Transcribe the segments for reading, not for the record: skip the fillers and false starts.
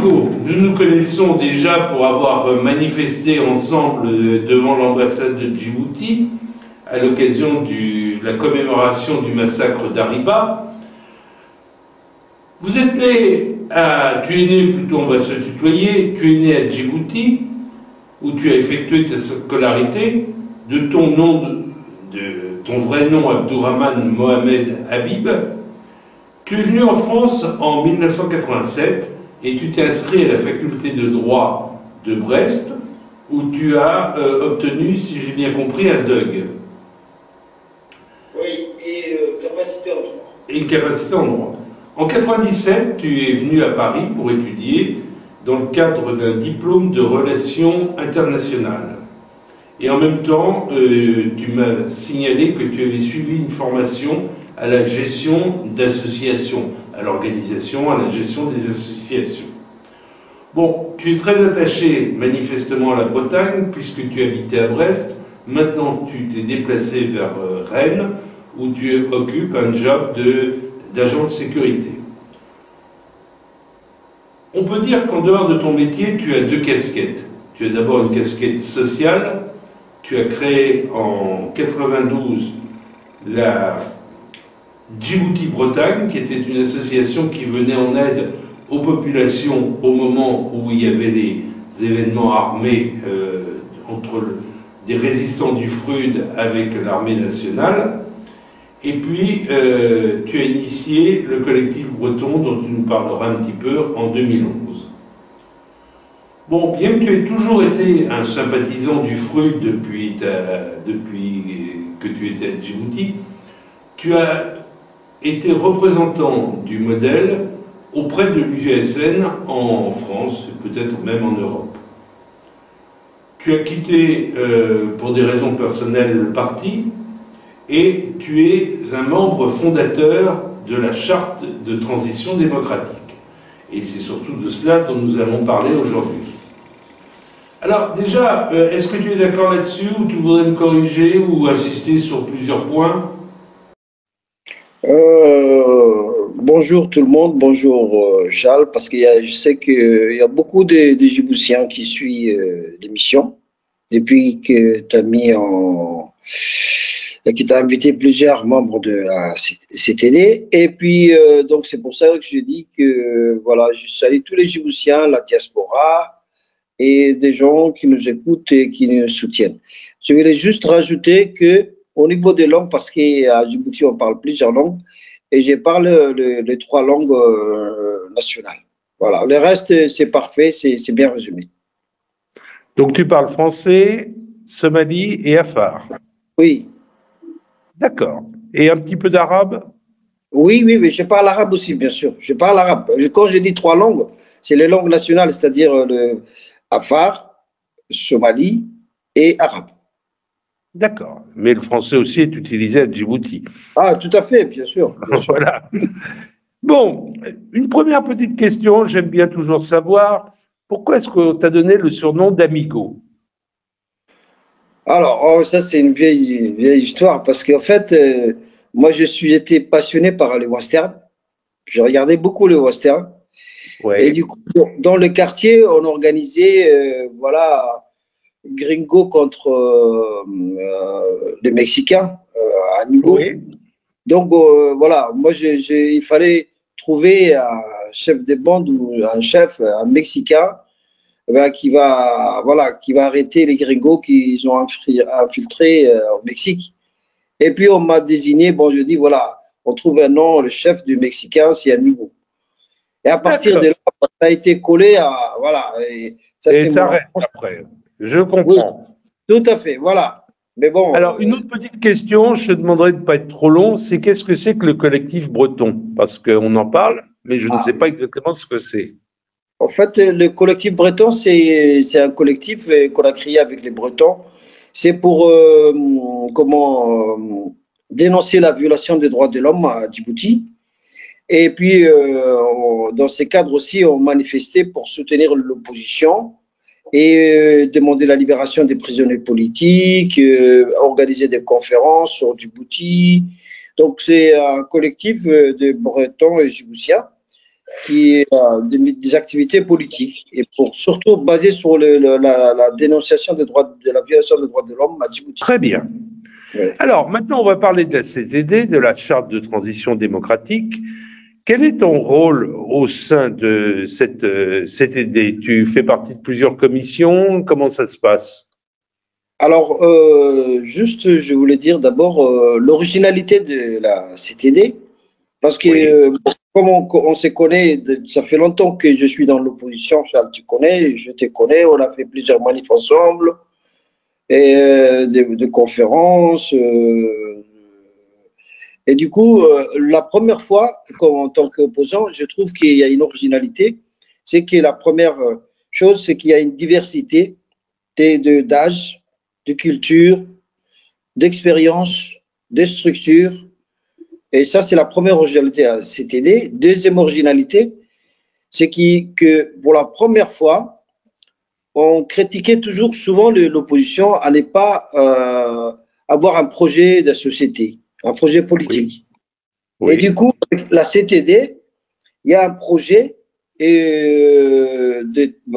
Amigo, nous nous connaissons déjà pour avoir manifesté ensemble devant l'ambassade de Djibouti à l'occasion de la commémoration du massacre d'Ariba. Vous êtes né tu es né, plutôt on va se tutoyer, tu es né à Djibouti, où tu as effectué ta scolarité, de ton nom, de ton vrai nom Abdourahmane Mohamed Habib. Tu es venu en France en 1987 et tu t'es inscrit à la faculté de droit de Brest, où tu as obtenu, si j'ai bien compris, un DUG. Oui, et capacité en droit. Et une capacité en droit. En 1997, tu es venu à Paris pour étudier dans le cadre d'un diplôme de relations internationales. Et en même temps, tu m'as signalé que tu avais suivi une formation à la gestion d'associations, à l'organisation, à la gestion des associations. Bon, tu es très attaché manifestement à la Bretagne, puisque tu habitais à Brest. Maintenant, tu t'es déplacé vers Rennes, où tu occupes un job d'agent de sécurité. On peut dire qu'en dehors de ton métier, tu as deux casquettes. Tu as d'abord une casquette sociale. Tu as créé en 92 la Djibouti-Bretagne, qui était une association qui venait en aide aux populations au moment où il y avait les événements armés entre des résistants du FRUD avec l'armée nationale. Et puis, tu as initié le collectif breton, dont tu nous parleras un petit peu, en 2011. Bon, bien que tu aies toujours été un sympathisant du FRUD depuis que tu étais à Djibouti, tu as été représentant du modèle auprès de l'UGSN en France, et peut-être même en Europe. Tu as quitté, pour des raisons personnelles, le parti, et tu es un membre fondateur de la charte de transition démocratique. Et c'est surtout de cela dont nous allons parler aujourd'hui. Alors déjà, est-ce que tu es d'accord là-dessus, ou tu voudrais me corriger ou insister sur plusieurs points? Bonjour tout le monde, bonjour Charles, parce que je sais qu'il y a beaucoup de Djiboutiens qui suivent l'émission depuis que tu as qui t'a invité plusieurs membres de la CTD. Et puis, donc, c'est pour ça que je dis que, voilà, je salue tous les Djiboutiens, la diaspora et des gens qui nous écoutent et qui nous soutiennent. Je voulais juste rajouter que, au niveau des langues, parce qu'à Djibouti, on parle plusieurs langues, et je parle les trois langues nationales. Voilà, le reste, c'est parfait, c'est bien résumé. Donc, tu parles français, somali et afar. Oui. D'accord. Et un petit peu d'arabe? Oui, oui, oui, je parle arabe aussi, bien sûr. Je parle arabe. Quand je dis trois langues, c'est les langues nationales, c'est-à-dire le afar, somali et arabe. D'accord. Mais le français aussi est utilisé à Djibouti. Ah, tout à fait, bien sûr. Bien sûr. Voilà. Bon, une première petite question, j'aime bien toujours savoir, pourquoi est-ce qu'on t'a donné le surnom d'Amigo? Alors, oh, ça, c'est une vieille histoire, parce qu'en fait, moi, j'étais passionné par les westerns. Je regardais beaucoup les westerns. Ouais. Et du coup, dans le quartier, on organisait, voilà, Gringo contre les Mexicains, Amigo. Oui. Donc, voilà, moi, il fallait trouver un chef de bande ou un chef, un Mexicain, qui va, voilà, qui va arrêter les gringos qui ont infiltré au Mexique. Et puis, on m'a désigné, bon, je dis, voilà, on trouve un nom, le chef du Mexicain, c'est Amigo. Et à partir de là, ça a été collé à, voilà. Et ça reste après. Je comprends. Oui, tout à fait, voilà. Mais bon. Alors, une autre petite question, je te demanderai de ne pas être trop long, c'est qu'est-ce que c'est que le collectif breton? Parce qu'on en parle, mais je ne sais pas exactement ce que c'est. En fait, le collectif breton, c'est un collectif qu'on a créé avec les Bretons. C'est pour dénoncer la violation des droits de l'homme à Djibouti. Et puis, dans ces cadres aussi, on manifestait pour soutenir l'opposition et demander la libération des prisonniers politiques, organiser des conférences sur Djibouti. Donc, c'est un collectif de Bretons et Djiboutiens des activités politiques et pour surtout basé sur la dénonciation des droits, de la violation des droits de l'homme à Djibouti. Très bien. Ouais. Alors, maintenant, on va parler de la CTD, de la Charte de transition démocratique. Quel est ton rôle au sein de cette CTD? Tu fais partie de plusieurs commissions. Comment ça se passe? Alors, juste, je voulais dire d'abord l'originalité de la CTD, parce que Oui. comme on se connaît, ça fait longtemps que je suis dans l'opposition, Charles, tu connais, je te connais, on a fait plusieurs manifs ensemble, et de conférences. Et du coup, la première fois, en tant qu'opposant, je trouve qu'il y a une originalité. C'est que la première chose, c'est qu'il y a une diversité d'âge, de culture, d'expérience, de structure. Et ça, c'est la première originalité à CTD. Deuxième originalité, c'est que pour la première fois, on critiquait toujours souvent l'opposition à ne pas avoir un projet de société, un projet politique. Oui. Et du coup, avec la CTD, il y a un projet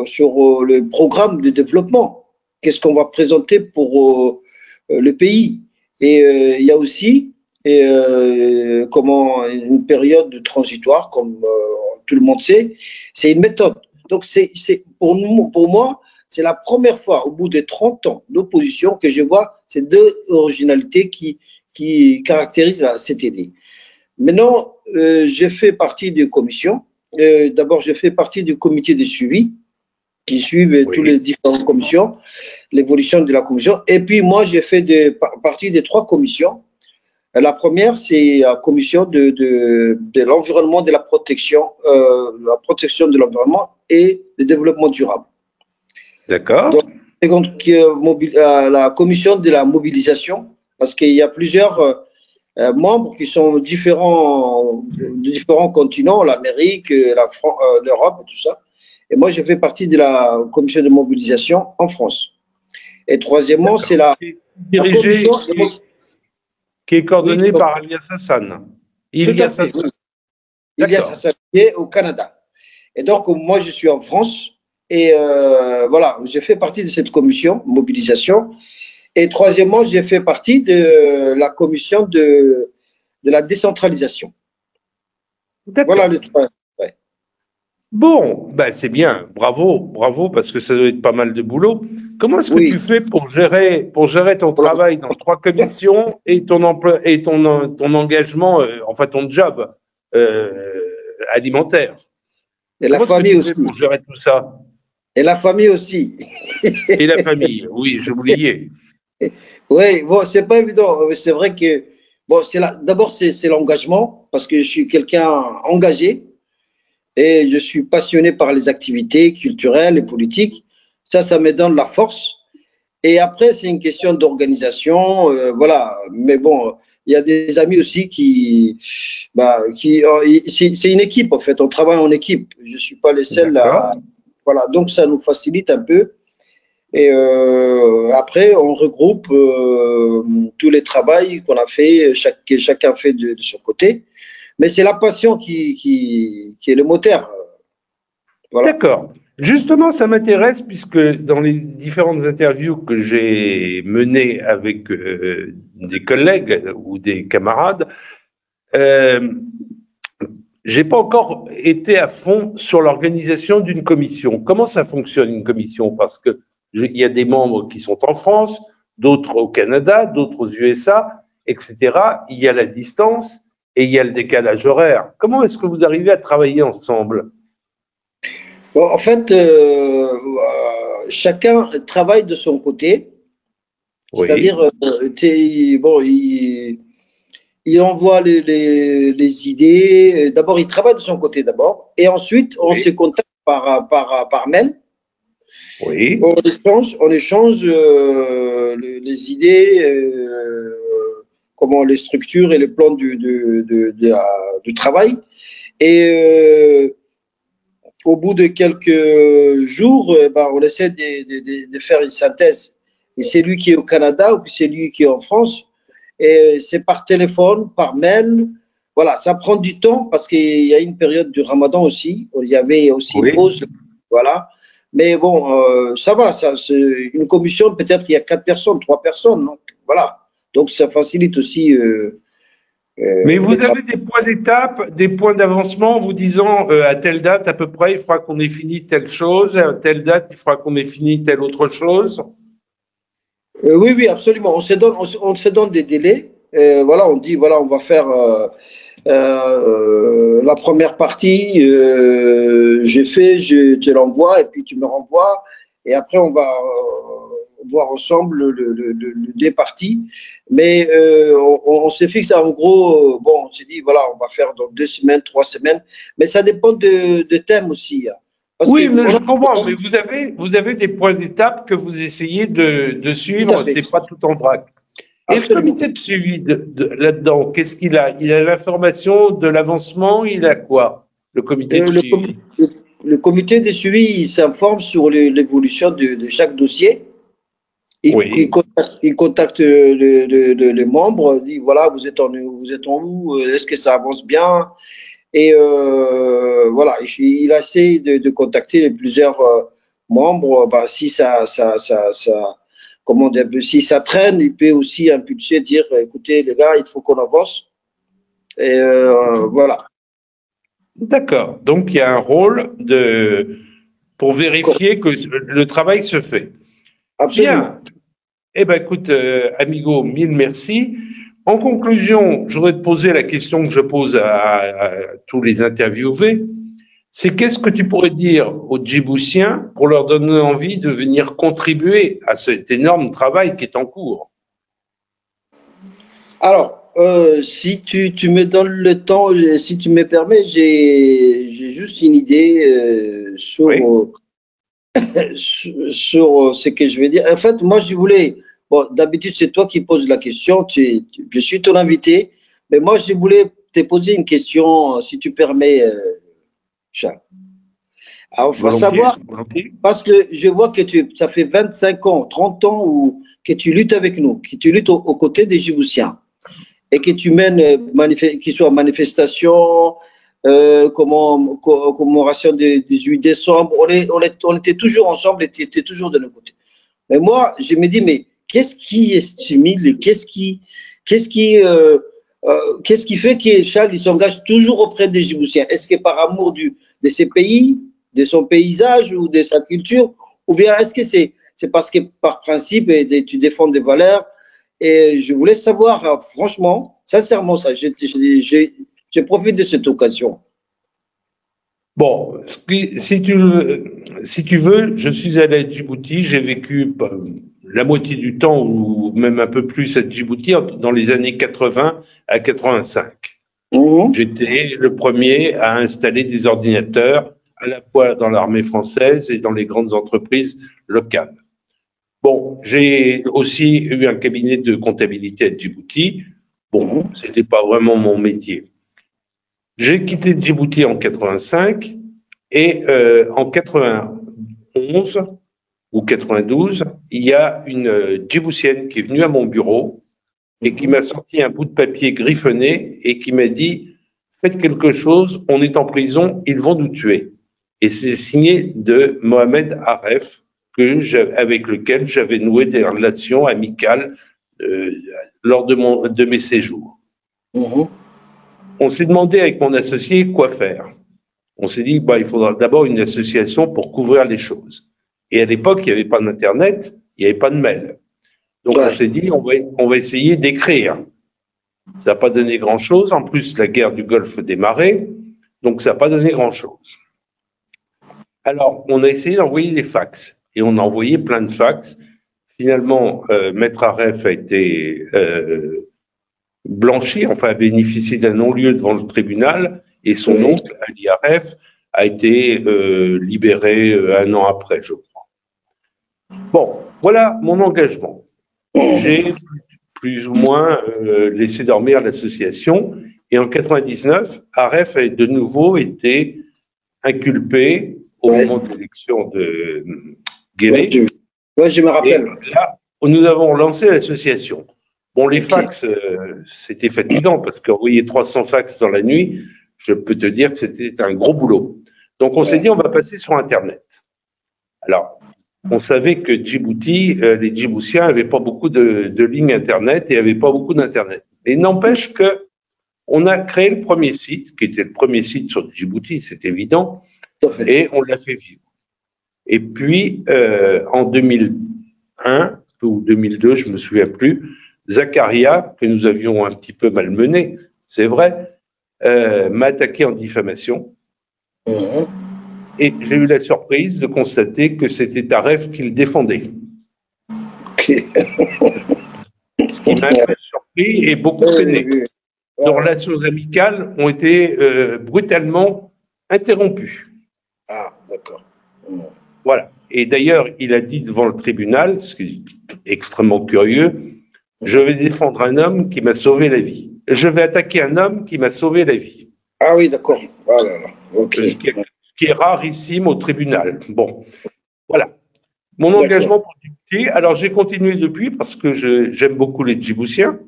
sur le programme de développement. Qu'est-ce qu'on va présenter pour le pays? Et il y a aussi une période transitoire, comme tout le monde sait, c'est une méthode. Donc, pour moi, c'est la première fois, au bout de 30 ans d'opposition, que je vois ces deux originalités qui caractérisent la CTD. Maintenant, j'ai fait partie des commissions. D'abord, j'ai fait partie du comité de suivi qui suivent toutes les différentes commissions, l'évolution de la commission. Et puis, moi, j'ai fait partie des 3 commissions. La première, c'est la commission de l'environnement, de la protection de l'environnement et du développement durable. D'accord. Donc, la commission de la mobilisation, parce qu'il y a plusieurs membres qui sont de différents continents, l'Amérique, l'Europe, tout ça. Et moi, je fais partie de la commission de mobilisation en France. Et troisièmement, c'est la commission qui est coordonnée par Ilyas Hassan. Ilyas Hassan. Ilyas Hassan qui est au Canada. Et donc, moi, je suis en France. Et voilà, j'ai fait partie de cette commission mobilisation. Et troisièmement, j'ai fait partie de la commission de la décentralisation. Voilà le trois. Ouais. Bon, ben c'est bien, bravo, parce que ça doit être pas mal de boulot. Comment est-ce que tu fais pour gérer ton travail dans 3 commissions et ton emploi et ton engagement, enfin ton job alimentaire? Et la famille aussi. Pour gérer tout ça? Et la famille aussi. Et la famille, oui, j'ai oublié. Oui, bon, c'est pas évident. C'est vrai que, bon, d'abord, c'est l'engagement, parce que je suis quelqu'un engagé et je suis passionné par les activités culturelles et politiques. Ça me donne la force. Et après, c'est une question d'organisation, voilà. Mais bon, il y a des amis aussi c'est une équipe, en fait. On travaille en équipe. Je ne suis pas le seul à. Voilà, donc ça nous facilite un peu. Et après, on regroupe tous les travaux qu'on a fait, chacun fait de son côté. Mais c'est la passion qui est le moteur. Voilà. D'accord. Justement, ça m'intéresse puisque dans les différentes interviews que j'ai menées avec des collègues ou des camarades, j'ai pas encore été à fond sur l'organisation d'une commission. Comment ça fonctionne une commission? Parce que il y a des membres qui sont en France, d'autres au Canada, d'autres aux USA, etc. Il y a la distance et il y a le décalage horaire. Comment est-ce que vous arrivez à travailler ensemble? Bon, en fait, chacun travaille de son côté. Oui. C'est-à-dire, bon, il envoie les idées. D'abord, il travaille de son côté d'abord. Et ensuite, on se contacte par mail. Oui. On échange les idées, comment les structures et les plans du travail. Et au bout de quelques jours, on essaie de faire une synthèse. Et c'est lui qui est au Canada ou c'est lui qui est en France. Et c'est par téléphone, par mail, voilà, ça prend du temps parce qu'il y a une période du Ramadan aussi. Il y avait aussi une pause. Voilà. Mais bon, ça va. Une commission, peut-être il y a 4 personnes, 3 personnes. Donc, voilà. Donc, ça facilite aussi. Mais vous avez des points d'étape, des points d'avancement, vous disant à telle date à peu près, il faudra qu'on ait fini telle chose, à telle date, il faudra qu'on ait fini telle autre chose. Oui, oui, absolument. On se donne des délais. Voilà, on dit, voilà, on va faire la première partie, j'ai fait, je te l'envoie et puis tu me renvoies. Et après, on va voir ensemble le deux parties. Mais on se fixe en gros, bon, on s'est dit, voilà, on va faire dans 2 semaines, 3 semaines. Mais ça dépend de thèmes aussi. Parce oui, mais je comprends, mais vous avez des points d'étape que vous essayez de suivre, c'est pas tout en vrac. Et absolument. Le comité de suivi là-dedans, qu'est-ce qu'il a? Il a l'information de l'avancement, il a quoi? Le comité de suivi. Le comité de suivi, il s'informe sur l'évolution de chaque dossier. Il contacte les membres, il dit voilà, vous êtes en où? Est-ce que ça avance bien? Et voilà, il essaie de contacter plusieurs membres. Bah, si comment dire, si ça traîne, il peut aussi impulser, dire écoutez les gars, il faut qu'on avance. Et voilà. D'accord. Donc il y a un rôle pour vérifier que le travail se fait. Absolument. Bien. Eh bien, écoute, Amigo, mille merci. En conclusion, je voudrais te poser la question que je pose à tous les interviewés. C'est qu'est-ce que tu pourrais dire aux Djiboutiens pour leur donner envie de venir contribuer à cet énorme travail qui est en cours? Alors, si tu me donnes le temps, si tu me permets, j'ai juste une idée sur ce que je vais dire. En fait, moi, je voulais, bon, d'habitude, c'est toi qui poses la question, je suis ton invité, mais moi, je voulais te poser une question, si tu permets, Charles. Alors, il faut savoir, parce que je vois que ça fait 25 ans, 30 ans que tu luttes avec nous, que tu luttes aux côtés des Djiboutiens et que tu mènes, qu'il soit manifestation, commémoration du 18 décembre, on était toujours ensemble et tu étais toujours de nos côtés. Mais moi, je me dis, mais qu'est-ce qui stimule, qu'est-ce qui fait que Charles il s'engage toujours auprès des Djiboutiens? Est-ce que par amour de ses pays, de son paysage ou de sa culture, ou bien est-ce que c'est parce que par principe tu défends des valeurs? Et je voulais savoir, franchement, sincèrement, ça, je profite de cette occasion. Bon, si tu veux, je suis allé à Djibouti, j'ai vécu la moitié du temps ou même un peu plus à Djibouti dans les années 80 à 85. J'étais le premier à installer des ordinateurs à la fois dans l'armée française et dans les grandes entreprises locales. Bon, j'ai aussi eu un cabinet de comptabilité à Djibouti. Bon, c'était pas vraiment mon métier. J'ai quitté Djibouti en 85 et en 91 ou 92, il y a une Djiboutienne qui est venue à mon bureau et qui m'a sorti un bout de papier griffonné et qui m'a dit « Faites quelque chose, on est en prison, ils vont nous tuer ». Et c'est signé de Mohamed Aref, avec lequel j'avais noué des relations amicales lors de mes séjours. On s'est demandé avec mon associé quoi faire. On s'est dit, bah, il faudra d'abord une association pour couvrir les choses. Et à l'époque, il n'y avait pas d'Internet, il n'y avait pas de mail. Donc on s'est dit, on va essayer d'écrire. Ça n'a pas donné grand-chose. En plus, la guerre du Golfe démarrait, donc ça n'a pas donné grand-chose. Alors, on a essayé d'envoyer des fax. Et on a envoyé plein de fax. Finalement, Maître Aref a été blanchi, enfin a bénéficié d'un non-lieu devant le tribunal, et son oncle, Ali Aref, a été libéré 1 an après, je crois. Bon, voilà mon engagement. J'ai plus ou moins laissé dormir l'association, et en 99, Aref a de nouveau été inculpé au moment de l'élection de Guéré. Oui, je me rappelle. Et là, nous avons lancé l'association. Bon, les Ok. fax, c'était fatigant parce qu'envoyer 300 fax dans la nuit, je peux te dire que c'était un gros boulot. Donc, on s'est dit, on va passer sur Internet. Alors, on savait que Djibouti, les Djiboutiens n'avaient pas beaucoup de lignes Internet et n'avaient pas beaucoup d'Internet. Et n'empêche que on a créé le premier site, qui était le premier site sur Djibouti, c'est évident, Tout à fait. et on l'a fait vivre. Et puis, en 2001 ou 2002, je me souviens plus, Zakaria, que nous avions un petit peu malmené, c'est vrai, m'a attaqué en diffamation. Mhm. Et j'ai eu la surprise de constater que c'était Taref qui le défendait. Ok. Ce qui m'a un peu surpris et beaucoup Oui, peiné. oui, oui. Nos Ouais. relations amicales ont été brutalement interrompues. Ah, d'accord. Mhm. Voilà. Et d'ailleurs, il a dit devant le tribunal, ce qui est extrêmement curieux, je vais défendre un homme qui m'a sauvé la vie. Je vais attaquer un homme qui m'a sauvé la vie. Ah oui, d'accord. Voilà. Ok. Ce qui est rarissime au tribunal. Bon, voilà. Mon D'accord. engagement pour Djibouti, alors j'ai continué depuis parce que j'aime beaucoup les Djiboutiens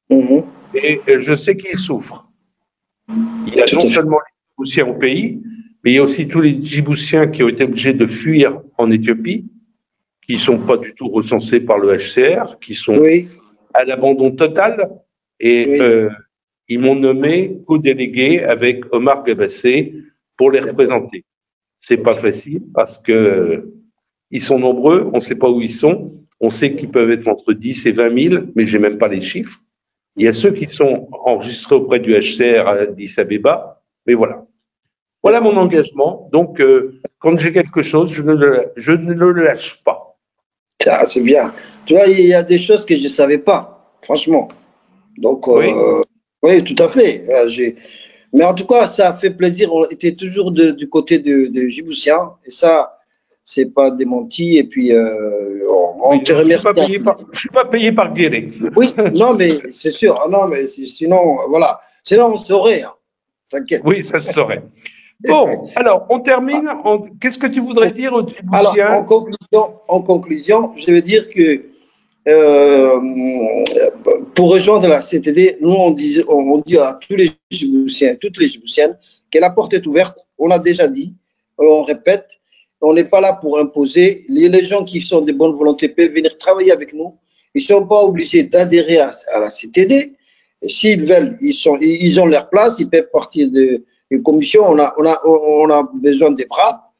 Mhm. et je sais qu'ils souffrent. Il y a Tout non à fait. seulement les Djiboutiens au pays, mais il y a aussi tous les Djiboutiens qui ont été obligés de fuir en Éthiopie, qui ne sont pas du tout recensés par le HCR, qui sont Oui, à l'abandon total. Et oui. ils m'ont nommé co-délégué avec Omar Gabassé pour les D'accord. représenter. C'est pas facile parce que ils sont nombreux, on ne sait pas où ils sont. On sait qu'ils peuvent être entre 10 et 20 000, mais j'ai même pas les chiffres. Il y a ceux qui sont enregistrés auprès du HCR à Addis Abeba, mais voilà. Voilà mon D'accord. engagement. Donc, quand j'ai quelque chose, je ne le lâche pas. Ça, c'est bien. Tu vois, il y a des choses que je ne savais pas, franchement. Donc, Oui, oui, tout à fait. Mais en tout cas, ça fait plaisir. On était toujours du côté de Djiboutiens. Et ça, c'est pas démenti. Et puis, on oui, te non, remercie. je suis pas payé par Guéret. Oui, non, mais c'est sûr. Ah, non, mais sinon, voilà. Sinon, on saurait. Hein. T'inquiète. Oui, ça se saurait. Bon, alors, on termine. Qu'est-ce que tu voudrais dire aux Alors, Djiboutiens? en conclusion, je veux dire que euh, pour rejoindre la CTD, nous, on dit à tous les Djiboutiens, toutes les Djiboutiennes, que la porte est ouverte. On l'a déjà dit, on répète. On n'est pas là pour imposer. Les gens qui sont de bonne volonté peuvent venir travailler avec nous. Ils ne sont pas obligés d'adhérer à la CTD. S'ils veulent, ils ont leur place. Ils peuvent partir d'une commission. On a besoin des bras.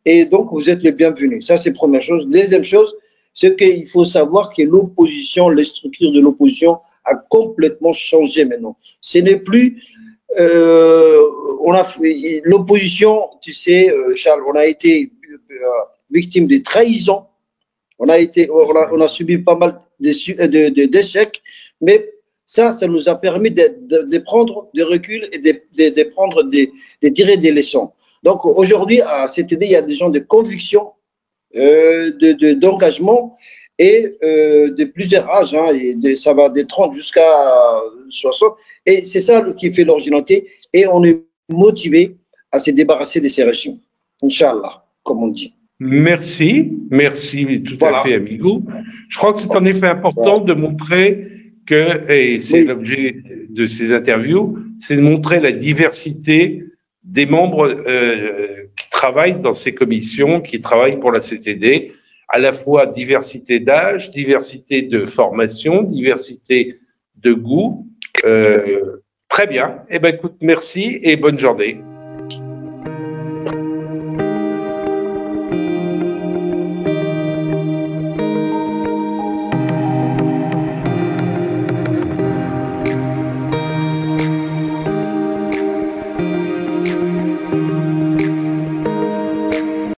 Et donc, vous êtes les bienvenus. Ça, c'est la première chose. Deuxième chose, c'est qu'il faut savoir que l'opposition, les structures de l'opposition a complètement changé maintenant. Ce n'est plus l'opposition, tu sais, Charles, on a été victime de trahison, on a subi pas mal d'échecs, mais ça nous a permis de prendre des reculs et de tirer des leçons. Donc aujourd'hui, à CTD, il y a des gens de conviction, d'engagement et de plusieurs âges, hein, ça va de 30 jusqu'à 60, et c'est ça qui fait l'originalité, et on est motivé à se débarrasser de ces régimes, Inch'Allah, comme on dit. Merci, tout Voilà. à fait, amigo. Je crois que c'est en effet important de montrer que, et c'est l'objet de ces interviews, c'est de montrer la diversité des membres qui travaillent dans ces commissions, qui travaillent pour la CTD, à la fois diversité d'âge, diversité de formation, diversité de goût. Très bien. Eh ben, écoute, merci et bonne journée.